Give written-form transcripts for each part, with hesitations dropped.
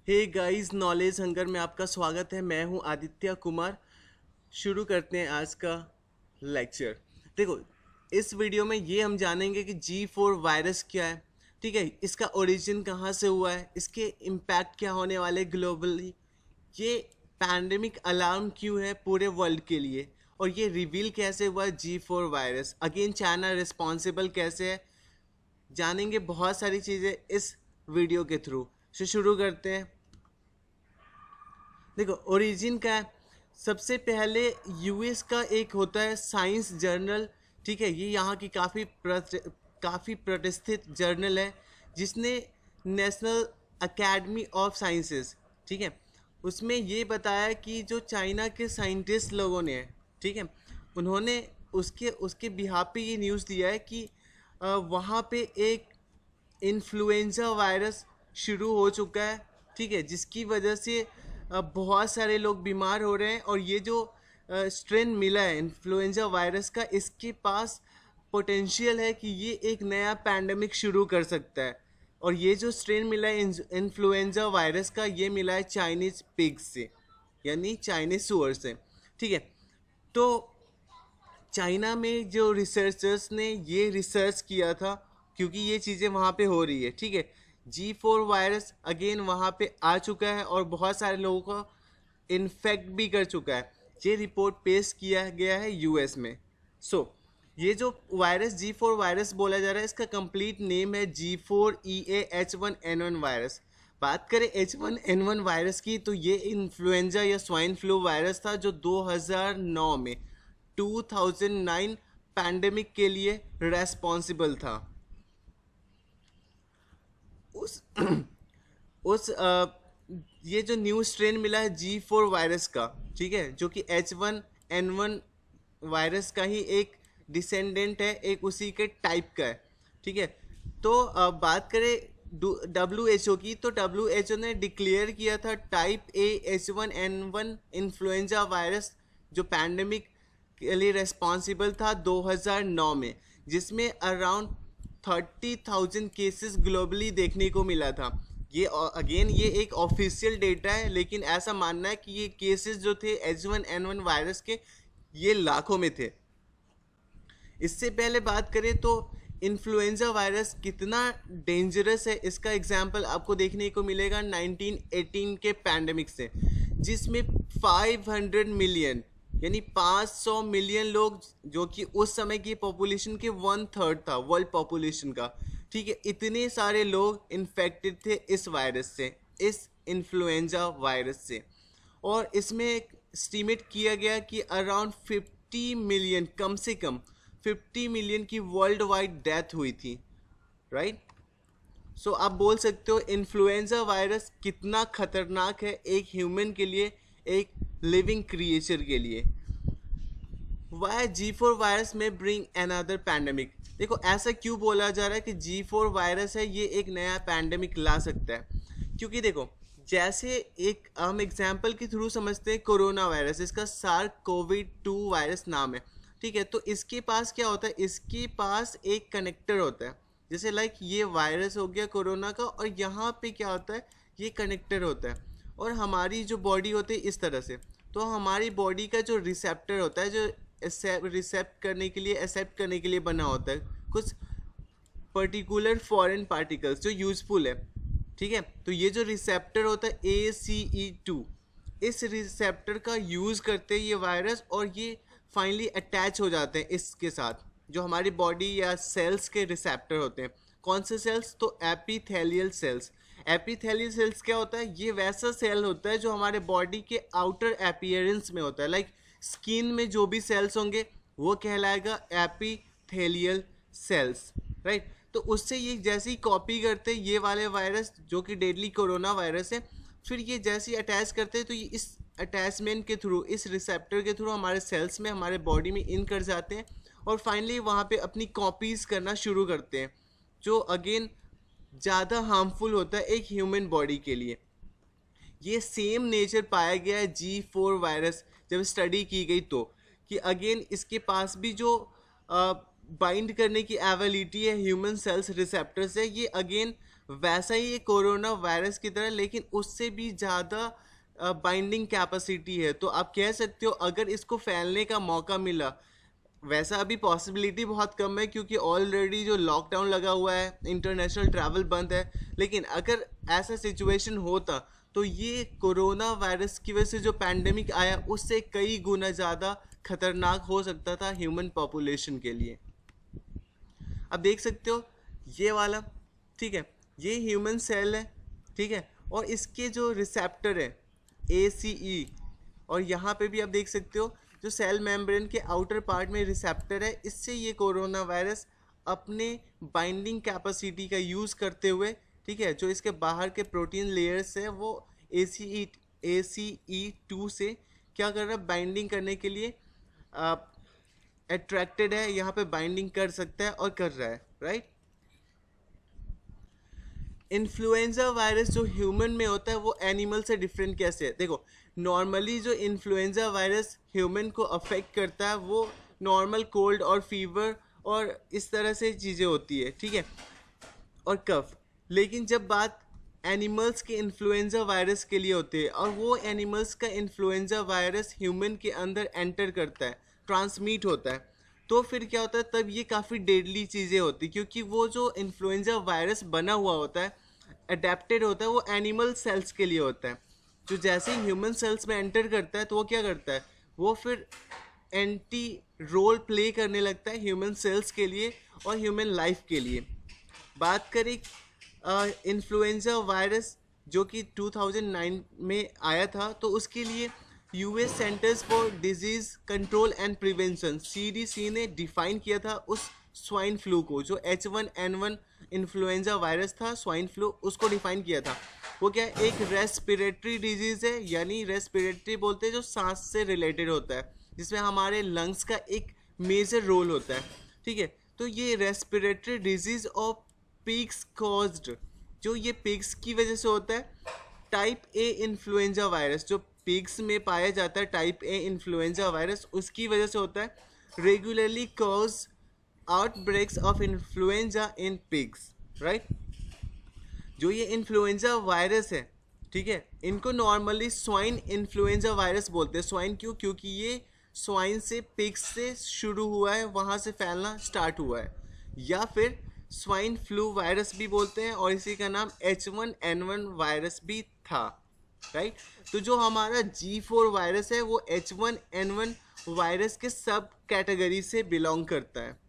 Hey guys, knowledge hunger में आपका स्वागत है। मैं हूं आदित्य कुमार। शुरू करते हैं आज का लेक्चर। देखो, इस वीडियो में ये हम जानेंगे कि G4 वायरस क्या है। ठीक है, इसका ओरिजिन कहाँ से हुआ है, इसके इम्पैक्ट क्या होने वाले ग्लोबली, ये पैंडेमिक अलार्म क्यों है पूरे वर्ल्ड के लिए, और ये रिवील कैसे हुआ G4 virus. Again, China responsible कैसे है, जानेंगे बहुत सारी चीज़ें इस वीडियो के थ्रू। शुरू करते हैं। देखो, ओरिजिन का है। सबसे पहले यूएस का एक होता है साइंस जर्नल। ठीक है, ये यहाँ की काफ़ी प्रतिष्ठित जर्नल है, जिसने नेशनल अकेडमी ऑफ साइंसेस, ठीक है, उसमें ये बताया कि जो चाइना के साइंटिस्ट लोगों ने, ठीक है, उन्होंने उसके उसके बिहाफ पे ये न्यूज़ दिया है कि वहाँ पे एक इन्फ्लुएंजा वायरस शुरू हो चुका है। ठीक है, जिसकी वजह से बहुत सारे लोग बीमार हो रहे हैं, और ये जो स्ट्रेन मिला है इन्फ्लुएंजा वायरस का, इसके पास पोटेंशियल है कि ये एक नया पैंडमिक शुरू कर सकता है। और ये जो स्ट्रेन मिला है इन्फ्लुएंजा वायरस का, ये मिला है चाइनीज पिग्स से, यानी चाइनीज सुअर से। ठीक है, तो चाइना में जो रिसर्चर्स ने ये रिसर्च किया था, क्योंकि ये चीज़ें वहाँ पे हो रही है। ठीक है, G4 वायरस अगेन वहाँ पे आ चुका है और बहुत सारे लोगों को इन्फेक्ट भी कर चुका है। ये रिपोर्ट पेश किया गया है यूएस में। ये जो वायरस G4 वायरस बोला जा रहा है, इसका कंप्लीट नेम है G4EA-H1N1 वायरस। बात करें H1N1 वायरस की, तो ये इन्फ्लुएंजा या स्वाइन फ्लू वायरस था जो 2009 में 2009 पैंडेमिक के लिए रेस्पॉन्सिबल था। उस उस ये जो न्यू स्ट्रेन मिला है G4 वायरस का, ठीक है, जो कि H1N1 वायरस का ही एक डिसेंडेंट है, एक उसी के टाइप का है। ठीक है, तो बात करें WHO की, तो WHO ने डिक्लेयर किया था type A H1N1 influenza virus जो पैंडेमिक के लिए रेस्पॉन्सिबल था 2009 में, जिसमें अराउंड 30,000 केसेस ग्लोबली देखने को मिला था। ये अगेन ये एक ऑफिशियल डेटा है, लेकिन ऐसा मानना है कि ये केसेस जो थे H1N1 वायरस के, ये लाखों में थे। इससे पहले बात करें तो इन्फ्लुएंजा वायरस कितना डेंजरस है, इसका एग्जाम्पल आपको देखने को मिलेगा 1918 के पैंडेमिक से, जिसमें 500 मिलियन यानी 500 मिलियन लोग, जो कि उस समय की पॉपुलेशन के 1/3 था वर्ल्ड पॉपुलेशन का। ठीक है, इतने सारे लोग इन्फेक्टेड थे इस वायरस से, इस इन्फ्लुएंजा वायरस से। और इसमें एस्टीमेट किया गया कि अराउंड 50 मिलियन, कम से कम 50 मिलियन की वर्ल्ड वाइड डेथ हुई थी। राइट, सो आप बोल सकते हो इन्फ्लुएंजा वायरस कितना खतरनाक है एक ह्यूमन के लिए, एक लिविंग क्रिएचर के लिए। वाई G4 वायरस में ब्रिंग अनदर पैंडेमिक। देखो, ऐसा क्यों बोला जा रहा है कि G4 वायरस है ये एक नया पैंडेमिक ला सकता है, क्योंकि देखो, जैसे एक हम एग्जाम्पल के थ्रू समझते हैं कोरोना वायरस, इसका SARS-CoV-2 वायरस नाम है। ठीक है, तो इसके पास क्या होता है, इसके पास एक कनेक्टर होता है, जैसे लाइक ये वायरस हो गया कोरोना का, और यहाँ पे क्या होता है, ये कनेक्टर होता है, और हमारी जो बॉडी होती है इस तरह से। तो हमारी बॉडी का जो रिसेप्टर होता है, जो एक्सेप्ट करने के लिए बना होता है कुछ पर्टिकुलर फॉरेन पार्टिकल्स जो यूजफुल है। ठीक है, तो ये जो रिसेप्टर होता है ACE2, इस रिसेप्टर का यूज़ करते हैं ये वायरस, और ये फाइनली अटैच हो जाते हैं इसके साथ, जो हमारी बॉडी या सेल्स के रिसेप्टर होते हैं। कौन से सेल्स, तो एपिथेलियल सेल्स। एपिथेलियल सेल्स क्या होता है, ये वैसा सेल होता है जो हमारे बॉडी के आउटर अपीयरेंस में होता है, लाइक स्किन में जो भी सेल्स होंगे वो कहलाएगा एपिथेलियल सेल्स। राइट, तो उससे ये जैसे ही कॉपी करते ये वाले वायरस जो कि डेडली कोरोना वायरस है, फिर ये जैसे ही अटैच करते हैं, तो ये इस अटैचमेंट के थ्रू, इस रिसेप्टर के थ्रू हमारे सेल्स में, हमारे बॉडी में इन कर जाते हैं, और फाइनली वहाँ पे अपनी कॉपीज़ करना शुरू करते हैं, जो अगेन ज़्यादा हार्मफुल होता है एक ह्यूमन बॉडी के लिए। ये सेम नेचर पाया गया है G4 वायरस जब स्टडी की गई, तो कि अगेन इसके पास भी जो बाइंड करने की एबिलिटी है ह्यूमन सेल्स रिसेप्टर से, ये अगेन वैसा ही ये कोरोना वायरस की तरह, लेकिन उससे भी ज़्यादा बाइंडिंग कैपेसिटी है। तो आप कह सकते हो अगर इसको फैलने का मौका मिला, वैसा अभी पॉसिबिलिटी बहुत कम है क्योंकि ऑलरेडी जो लॉकडाउन लगा हुआ है, इंटरनेशनल ट्रैवल बंद है, लेकिन अगर ऐसा सिचुएशन होता तो ये कोरोना वायरस की वजह से जो पैंडेमिक आया उससे कई गुना ज़्यादा खतरनाक हो सकता था ह्यूमन पॉपुलेशन के लिए। अब देख सकते हो ये वाला, ठीक है, ये ह्यूमन सेल है, ठीक है, और इसके जो रिसेप्टर है ACE, और यहाँ पे भी आप देख सकते हो जो सेल मेम्ब्रेन के आउटर पार्ट में रिसेप्टर है, इससे ये कोरोना वायरस अपने बाइंडिंग कैपेसिटी का यूज़ करते हुए, ठीक है, जो इसके बाहर के प्रोटीन लेयर्स है वो ACE2 से क्या कर रहा है, बाइंडिंग करने के लिए अट्रैक्टेड है, यहाँ पे बाइंडिंग कर सकता है और कर रहा है, राइट। इन्फ्लुएंजा वायरस जो ह्यूमन में होता है वो एनिमल से डिफरेंट कैसे है? देखो, नॉर्मली जो इन्फ्लुएंजा वायरस ह्यूमन को अफेक्ट करता है वो नॉर्मल कोल्ड और फीवर और इस तरह से चीज़ें होती है, ठीक है, और कफ। लेकिन जब बात एनिमल्स के इन्फ्लुएंजा वायरस के लिए होती है और वो एनिमल्स का इन्फ्लुएंजा वायरस ह्यूमन के अंदर एंटर करता है, ट्रांसमिट होता है, तो फिर क्या होता है, तब ये काफ़ी डेडली चीज़ें होती, क्योंकि वो जो इन्फ्लुएंजा वायरस बना हुआ होता है, अडेप्टेड होता है, वो एनिमल सेल्स के लिए होता है। जो जैसे ही ह्यूमन सेल्स में एंटर करता है तो वो क्या करता है, वो फिर एंटी रोल प्ले करने लगता है ह्यूमन सेल्स के लिए और ह्यूमन लाइफ के लिए। बात करें इन्फ्लुएंजा वायरस जो कि 2009 में आया था, तो उसके लिए US centres for disease control and prevention CDC ने डिफ़ाइन किया था उस स्वाइन फ्लू को, जो H1N1 इन्फ्लुएंजा वायरस था, स्वाइन फ्लू, उसको डिफ़ाइन किया था। वो क्या है, एक रेस्पिरेटरी डिजीज़ है, यानी रेस्पिरेटरी बोलते हैं जो सांस से रिलेटेड होता है, जिसमें हमारे लंग्स का एक मेजर रोल होता है, ठीक है। तो ये respiratory disease of pigs caused, जो ये पिग्स की वजह से होता है, टाइप A इन्फ्लुएंजा वायरस जो पिग्स में पाया जाता है, टाइप A इन्फ्लुएंजा वायरस उसकी वजह से होता है, regularly cause outbreaks of influenza in pigs, right. जो ये इन्फ्लुएंजा वायरस है, ठीक है, इनको नॉर्मली स्वाइन इन्फ्लुएंजा वायरस बोलते हैं। स्वाइन क्यों? क्योंकि ये स्वाइन से, पिग्स से शुरू हुआ है, वहाँ से फैलना स्टार्ट हुआ है, या फिर स्वाइन फ्लू वायरस भी बोलते हैं, और इसी का नाम H1N1 वायरस भी था, राइट। तो जो हमारा G4 वायरस है वो H1N1 वायरस के सब कैटेगरी से बिलोंग करता है।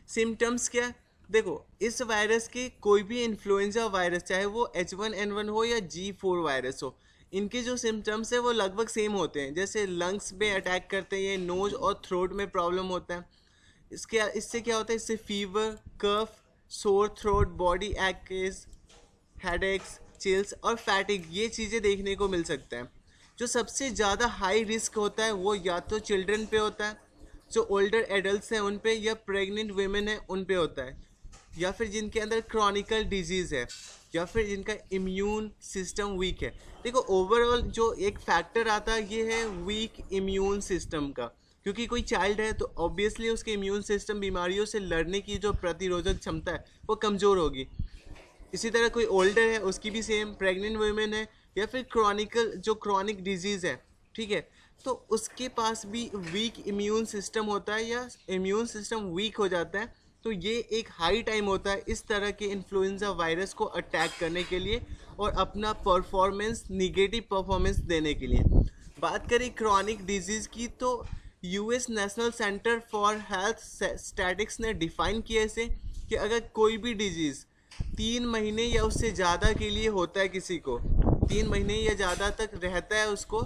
सिम्टम्स क्या? देखो, इस वायरस के कोई भी इन्फ्लुएंजा वायरस, चाहे वो H1N1 हो या G4 वायरस हो, इनके जो सिम्टम्स है वो लगभग सेम होते हैं। जैसे लंग्स में अटैक करते हैं, ये नोज और थ्रोट में प्रॉब्लम होता है। इससे क्या होता है, इससे fever, cough, sore throat, body aches, headaches, chills और फैटिग, ये चीज़ें देखने को मिल सकता है। जो सबसे ज़्यादा हाई रिस्क होता है वो या तो चिल्ड्रन पे होता है, जो ओल्डर एडल्ट्स हैं उन पे, या प्रेग्नेंट वेमेन है उन पे होता है, या फिर जिनके अंदर क्रॉनिकल डिजीज़ है, या फिर जिनका इम्यून सिस्टम वीक है। देखो, ओवरऑल जो एक फैक्टर आता है ये है वीक इम्यून सिस्टम का, क्योंकि कोई चाइल्ड है तो ऑब्वियसली उसके इम्यून सिस्टम बीमारियों से लड़ने की जो प्रतिरोधक क्षमता है वो कमज़ोर होगी। इसी तरह कोई ओल्डर है उसकी भी सेम, प्रेग्नेंट वुमेन है, या फिर क्रॉनिक डिजीज़ है, ठीक है, तो उसके पास भी वीक इम्यून सिस्टम होता है, या इम्यून सिस्टम वीक हो जाता है। तो ये एक हाई टाइम होता है इस तरह के इन्फ्लुएंजा वायरस को अटैक करने के लिए और अपना निगेटिव परफॉर्मेंस देने के लिए। बात करें क्रॉनिक डिजीज़ की, तो US national centre for health statistics ने डिफ़ाइन किया इसे कि अगर कोई भी डिजीज़ 3 महीने या उससे ज़्यादा के लिए होता है, किसी को 3 महीने या ज़्यादा तक रहता है उसको,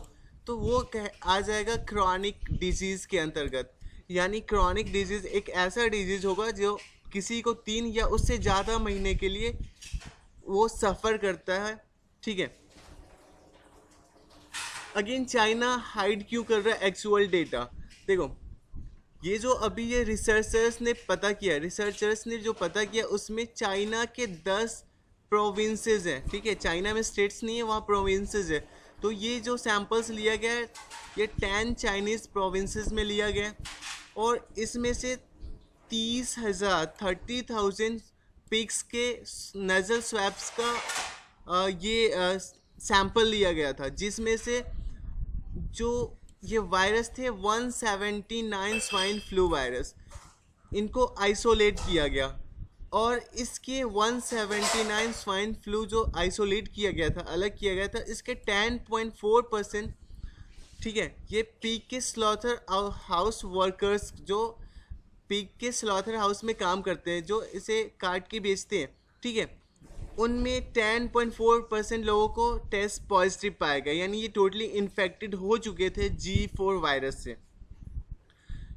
तो वो आ जाएगा क्रॉनिक डिजीज़ के अंतर्गत। यानी क्रॉनिक डिजीज़ एक ऐसा डिजीज़ होगा जो किसी को 3 या उससे ज़्यादा महीने के लिए वो सफ़र करता है, ठीक है। अगेन, चाइना हाइड क्यों कर रहा है एक्चुअल डेटा? देखो, ये जो अभी ये रिसर्चर्स ने जो पता किया उसमें चाइना के 10 प्रोविंसेस हैं, ठीक है, चाइना में स्टेट्स नहीं है, वहाँ प्रोविंसेस है। तो ये जो सैंपल्स लिया गया है ये 10 चाइनीज़ प्रोविंसेस में लिया गया, और इसमें से 30,000 पिग्स के नज़ल स्वैप्स का ये सैंपल लिया गया था, जिसमें से जो ये वायरस थे 179 स्वाइन फ्लू वायरस, इनको आइसोलेट किया गया। और इसके 179 स्वाइन फ्लू जो आइसोलेट किया गया था, अलग किया गया था, इसके 10.4%, ठीक है, ये पीक के स्लॉटर हाउस वर्कर्स जो पीक के स्लॉटर हाउस में काम करते हैं, जो इसे काट के बेचते हैं, ठीक है, उनमें 10.4% लोगों को टेस्ट पॉजिटिव पाया गया, यानी ये टोटली इन्फेक्टेड हो चुके थे G4 वायरस से।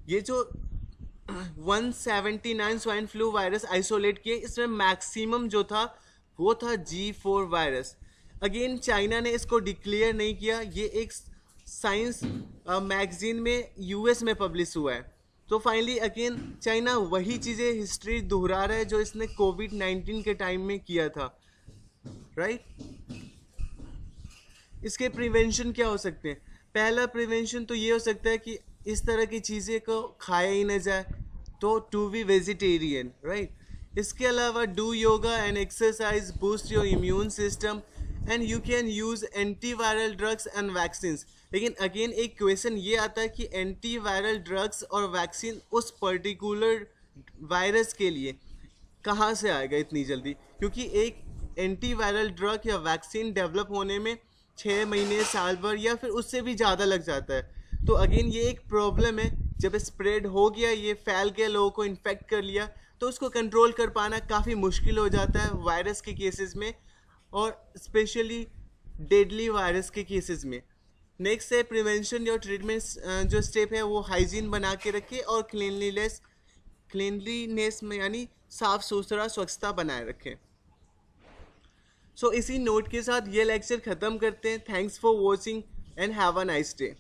ये जो 179 स्वाइन फ्लू वायरस आइसोलेट किए, इसमें मैक्सिमम जो था वो था G4 वायरस। अगेन चाइना ने इसको डिक्लेयर नहीं किया, ये एक साइंस मैगजीन में यूएस में पब्लिश हुआ है। तो फाइनली अगेन चाइना वही चीज़ें हिस्ट्री दोहरा रहा है जो इसने कोविड-19 के टाइम में किया था, राइट। इसके प्रिवेंशन क्या हो सकते हैं? पहला प्रिवेंशन तो ये हो सकता है कि इस तरह की चीज़ें को खाया ही ना जाए, तो टू बी वेजिटेरियन, राइट। इसके अलावा do yoga and exercise, boost your immune system and you can use antiviral drugs and vaccines. लेकिन अगेन एक क्वेश्चन ये आता है कि एंटीवायरल ड्रग्स और वैक्सीन उस पर्टिकुलर वायरस के लिए कहाँ से आएगा इतनी जल्दी, क्योंकि एक एंटीवायरल ड्रग या वैक्सीन डेवलप होने में 6 महीने, साल भर या फिर उससे भी ज़्यादा लग जाता है। तो अगेन ये एक प्रॉब्लम है, जब स्प्रेड हो गया, ये फैल गया, लोगों को इन्फेक्ट कर लिया, तो उसको कंट्रोल कर पाना काफ़ी मुश्किल हो जाता है वायरस के केसेस में, और स्पेशली डेडली वायरस के केसेस में। नेक्स्ट है प्रिवेंशन या ट्रीटमेंट, जो स्टेप है वो हाइजीन बना के रखे और क्लीनलीनेस में यानी साफ सुथरा स्वच्छता बनाए रखें। सो इसी नोट के साथ ये लेक्चर ख़त्म करते हैं। Thanks for watching and have a nice day.